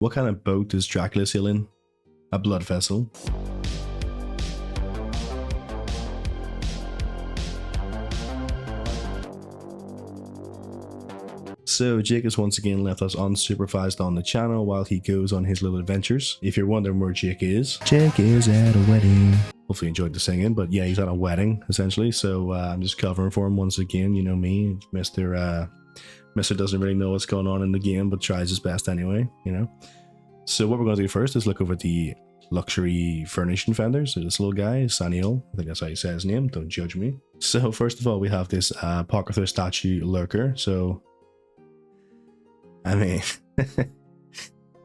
What kind of boat does Dracula sail in? A blood vessel. So Jake has once again left us unsupervised on the channel while he goes on his little adventures. If you're wondering where Jake is at a wedding. Hopefully you enjoyed the singing, but yeah, he's at a wedding essentially. So I'm just covering for him once again. You know me, Mr. doesn't really know what's going on in the game, but tries his best anyway. You know. So what we're going to do first is look over the luxury furnishing vendors. So this little guy, Saniel, I think that's how you say his name. Don't judge me. So first of all, we have this Apocrypha statue lurker. So I mean,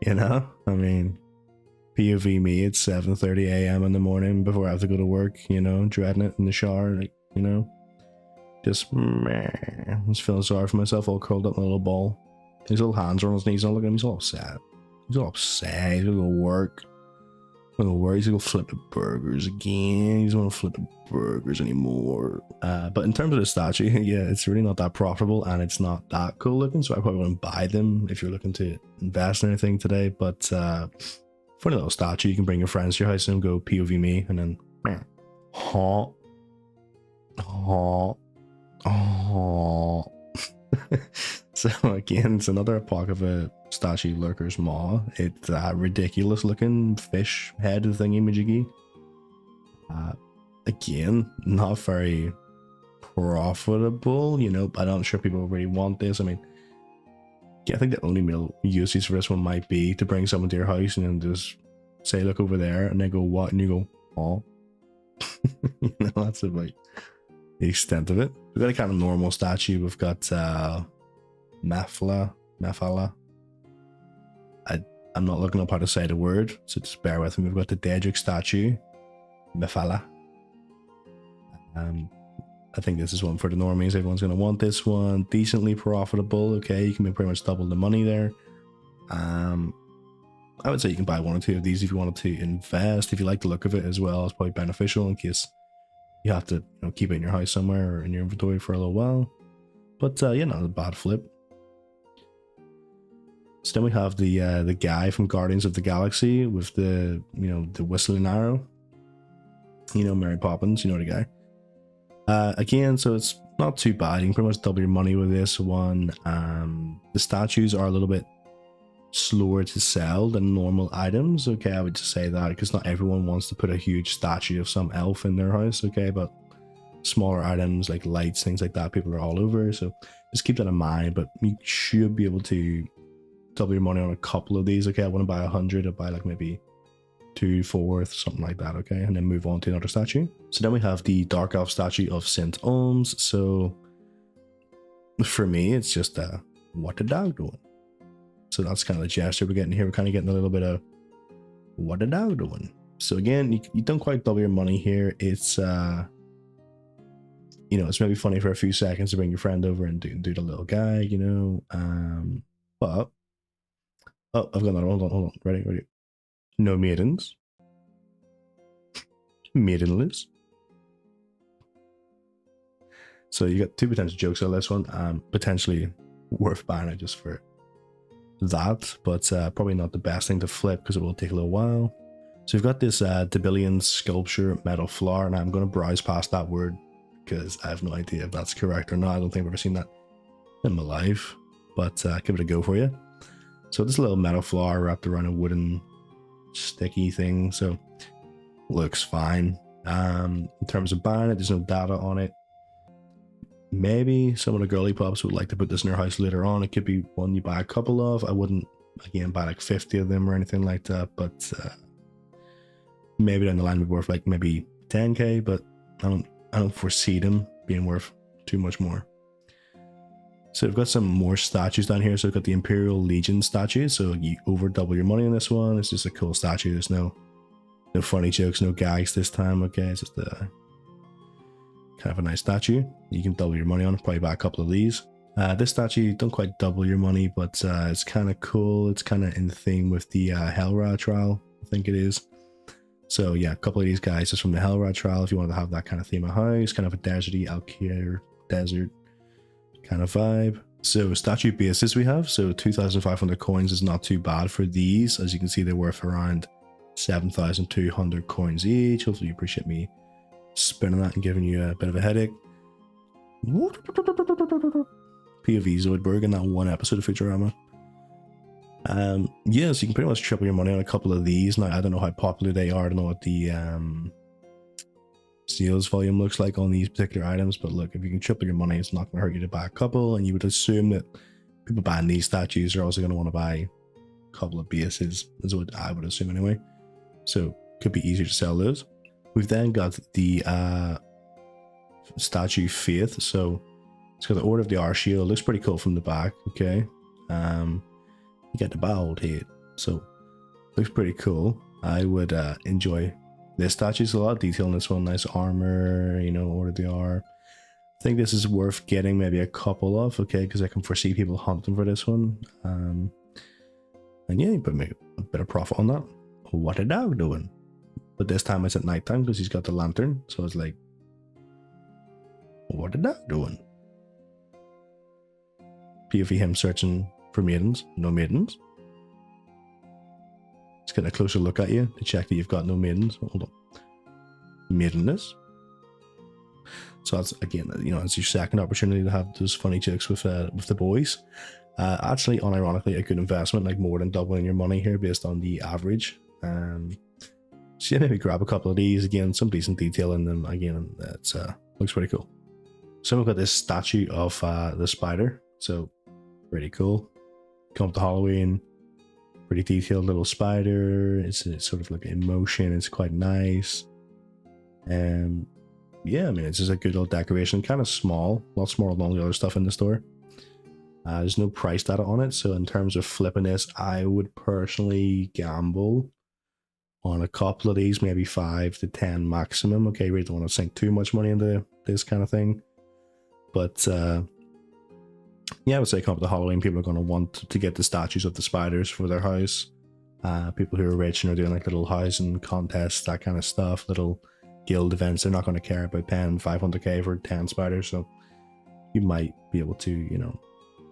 you know, POV me at 7:30 a.m. in the morning before I have to go to work, you know, dreading it in the shower, like, you know, just feeling sorry for myself, all curled up in a little ball. His little hands are on his knees, and look at him, he's all upset. He's all upset, he's gonna go work. He's gonna flip the burgers again. He doesn't want to flip the burgers anymore. But in terms of the statue, yeah, it's really not that profitable and it's not that cool looking. So I probably wouldn't buy them if you're looking to invest in anything today. But for a little statue, you can bring your friends to your house and go POV me and then So again, it's another Apocrypha statue lurker's maw. It's a ridiculous looking fish head thingy majiggy. Again, not very profitable, you know, I'm not sure people really want this. I mean, yeah, I think the only real usage for this one might be to bring someone to your house and then just say, look over there, and they go, what? And you go, oh. You know, that's about the extent of it. We've got a kind of normal statue. We've got Mephala. I'm not looking up how to say the word, so just bear with me. We've got the Daedric statue, Mephala. I think this is one for the normies. Everyone's going to want this one. Decently profitable. Okay, you can make pretty much double the money there. I would say you can buy one or two of these if you wanted to invest. If you like the look of it as well, it's probably beneficial in case you have to, you know, keep it in your house somewhere or in your inventory for a little while. But yeah, not a bad flip. So then we have the guy from Guardians of the Galaxy with the, you know, the whistling arrow. You know, Mary Poppins, you know the guy. Again, so it's not too bad. You can pretty much double your money with this one. The statues are a little bit slower to sell than normal items. Okay, I would just say that because not everyone wants to put a huge statue of some elf in their house. Okay, but smaller items like lights, things like that, people are all over. So just keep that in mind. But you should be able to double your money on a couple of these. Okay, I want to buy 100. I'll buy like maybe 2, 4, something like that. Okay, and then move on to another statue. So then we have the Dark Elf statue of St. Olms. So for me, it's just what the dog doing? So that's kind of the gesture we're getting here. We're kind of getting a little bit of what the dog doing. So again, you don't quite double your money here. It's you know, it's maybe funny for a few seconds to bring your friend over and do the little guy, you know. But oh, I've got another one. Hold on. Ready. No maidens. Maidenless. So you got two potential jokes on this one. Potentially worth buying it just for that, but probably not the best thing to flip because it will take a little while. So we've got this Debillion sculpture metal floor, and I'm going to browse past that word because I have no idea if that's correct or not. I don't think I've ever seen that in my life, but give it a go for you. So this little metal floor wrapped around a wooden sticky thing, so looks fine. In terms of buying it, there's no data on it. Maybe some of the girly pops would like to put this in their house later on. It could be one you buy a couple of. I wouldn't, again, buy like 50 of them or anything like that, but maybe down the line would be worth like maybe 10k, but I don't foresee them being worth too much more. So we've got some more statues down here. So we've got the Imperial Legion statue. So you over double your money on this one. It's just a cool statue. There's no funny jokes, no gags this time. Okay, it's just a kind of a nice statue. You can double your money on it. Probably buy a couple of these. This statue, you don't quite double your money, but it's kind of cool. It's kind of in theme with the Hellrat trial, I think it is. So yeah, a couple of these guys just from the Hellrat trial. If you wanted to have that kind of theme of house, kind of a deserty Alkir desert kind of vibe. So statue bases we have. So 2,500 coins is not too bad for these. As you can see, they're worth around 7,200 coins each. Hopefully you appreciate me spinning that and giving you a bit of a headache. POV Zoidberg in that one episode of Futurama. Yeah, so you can pretty much triple your money on a couple of these. Now, I don't know how popular they are. I don't know what the sales volume looks like on these particular items, but look, if you can triple your money, it's not going to hurt you to buy a couple, and you would assume that people buying these statues are also going to want to buy a couple of bases, is what I would assume anyway. So, could be easier to sell those. We've then got the statue Faith, so it's got the Order of the R shield. Looks pretty cool from the back, okay. You get the bald head, so looks pretty cool. I would enjoy this statue. There's a lot of detail in this one. Nice armor, you know, Order of the R. I think this is worth getting maybe a couple of, okay, because I can foresee people hunting for this one. And yeah, you put me a bit of profit on that. What a dog doing? But this time it's at night time because he's got the lantern, so it's like, what a dog doing? POV him searching for maidens. No maidens. Let's get a closer look at you to check that you've got no maidens. Hold on. Maidenless. So that's, again, you know, it's your second opportunity to have those funny jokes with the boys. Actually, unironically, a good investment, like more than doubling your money here based on the average. So yeah, maybe grab a couple of these. Again, some decent detail in them. Again, it looks pretty cool. So we've got this statue of the spider. So pretty cool. Come up to Halloween. Pretty detailed little spider. It's sort of like in motion. It's quite nice. Yeah, I mean, it's just a good little decoration. Kind of small. A lot smaller than all the other stuff in the store. There's no price data on it. So in terms of flipping this, I would personally gamble on a couple of these, maybe 5 to 10 maximum. Okay, we don't want to sink too much money into this kind of thing. But yeah, I would say come up to Halloween, people are going to want to get the statues of the spiders for their house. People who are rich and are doing like little housing contests, that kind of stuff, little guild events, they're not going to care about paying 500k for 10 spiders. So you might be able to, you know,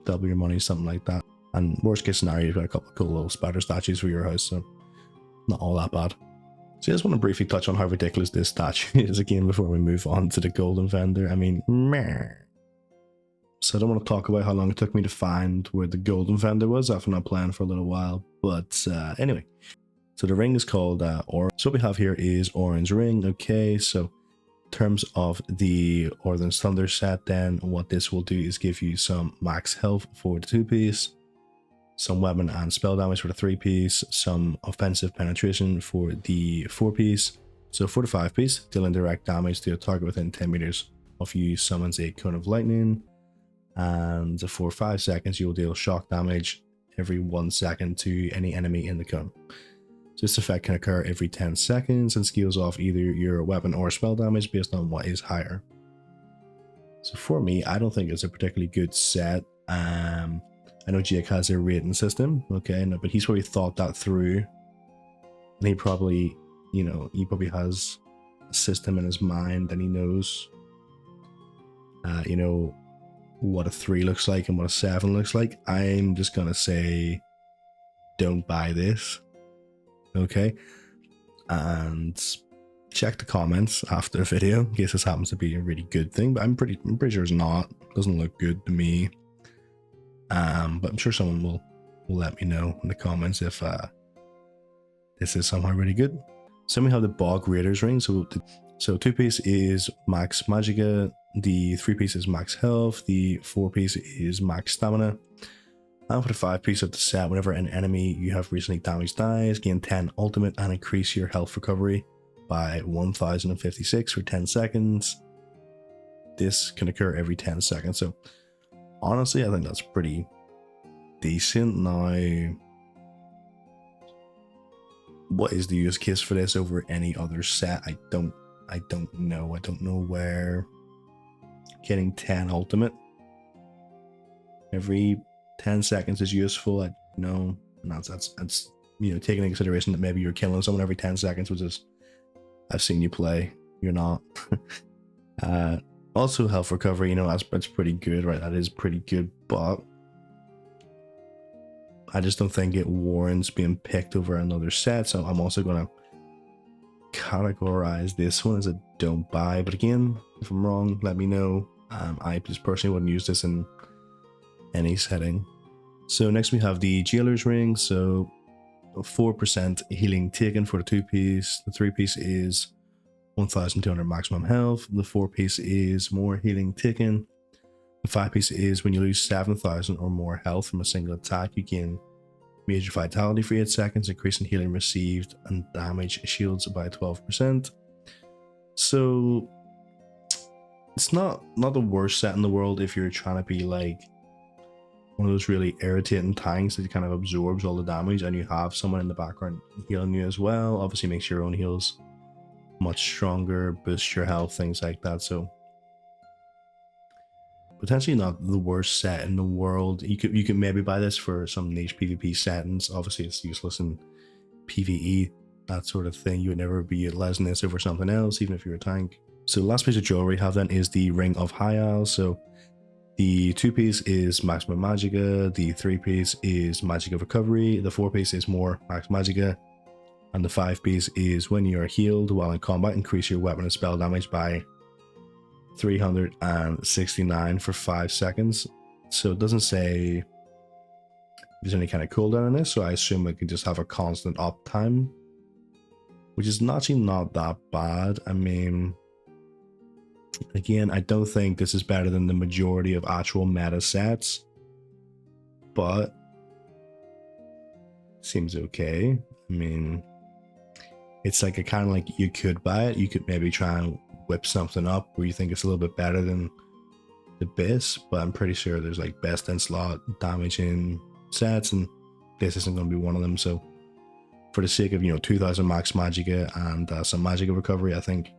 double your money, something like that. And worst case scenario, you've got a couple of cool little spider statues for your house, so not all that bad. So I just want to briefly touch on how ridiculous this statue is again before we move on to the golden vendor. I mean, meh. So I don't want to talk about how long it took me to find where the golden vendor was after not playing for a little while. But anyway, so the ring is called Orange. So what we have here is Orange Ring. Okay, so in terms of the Orthan's Thunder set, then what this will do is give you some max health for the 2-piece, some weapon and spell damage for the 3-piece, some offensive penetration for the 4-piece. So for the 5-piece, dealing direct damage to a target within 10 meters of you summons a cone of lightning. And for 5 seconds, you will deal shock damage every 1 second to any enemy in the cone. So this effect can occur every 10 seconds and scales off either your weapon or spell damage based on what is higher. So for me, I don't think it's a particularly good set. I know Jake has a rating system, okay, no, but he's probably thought that through. And he probably, you know, he probably has a system in his mind that he knows, you know, what a 3 looks like and what a 7 looks like. I'm just gonna say don't buy this, okay? And check the comments after the video in case this happens to be a really good thing, but I'm pretty sure it's not. It doesn't look good to me. But I'm sure someone will let me know in the comments if this is somehow really good. So we have the Bog Raiders ring. So 2-piece is max magicka, the 3-piece is max health, the 4-piece is max stamina. And for the 5-piece of the set, whenever an enemy you have recently damaged dies, gain 10 ultimate and increase your health recovery by 1056 for 10 seconds. This can occur every 10 seconds. So honestly, I think that's pretty decent. Now, what is the use case for this over any other set? I don't know. I don't know where getting 10 ultimate every 10 seconds is useful. I know, and that's you know, taking into consideration that maybe you're killing someone every 10 seconds, which is I've seen you play. You're not. Also, health recovery, you know, that's pretty good, right? That is pretty good, but I just don't think it warrants being picked over another set. So I'm also going to categorize this one as a don't buy. But again, if I'm wrong, let me know. I just personally wouldn't use this in any setting. So next we have the Jailer's Ring. So 4% healing taken for the 2-piece. The 3-piece is 1,200 maximum health. The 4-piece is more healing taken. The 5-piece is when you lose 7,000 or more health from a single attack, you gain major vitality for 8 seconds, increasing healing received and damage shields by 12%. So it's not the worst set in the world if you're trying to be like one of those really irritating tanks that kind of absorbs all the damage and you have someone in the background healing you as well. Obviously makes your own heals much stronger, boosts your health, things like that. So potentially not the worst set in the world. You could maybe buy this for some niche PvP settings. Obviously it's useless in PvE, that sort of thing. You would never be utilizing this over something else, even if you're a tank. So the last piece of jewelry we have then is the Ring of High Isle. So the 2-piece is maximum magicka, the 3-piece is magicka recovery, the 4-piece is more max magicka, and the 5-piece is when you are healed while in combat, increase your weapon and spell damage by 369 for 5 seconds. So it doesn't say there's any kind of cooldown on this, so I assume it can just have a constant uptime, which is actually not that bad. I mean, again, I don't think this is better than the majority of actual meta sets, but seems okay. I mean, it's like a kind of like you could buy it. You could maybe try and whip something up where you think it's a little bit better than the base, but I'm pretty sure there's like best in slot damaging sets, and this isn't going to be one of them. So for the sake of, you know, 2,000 max magicka and some magicka recovery, I think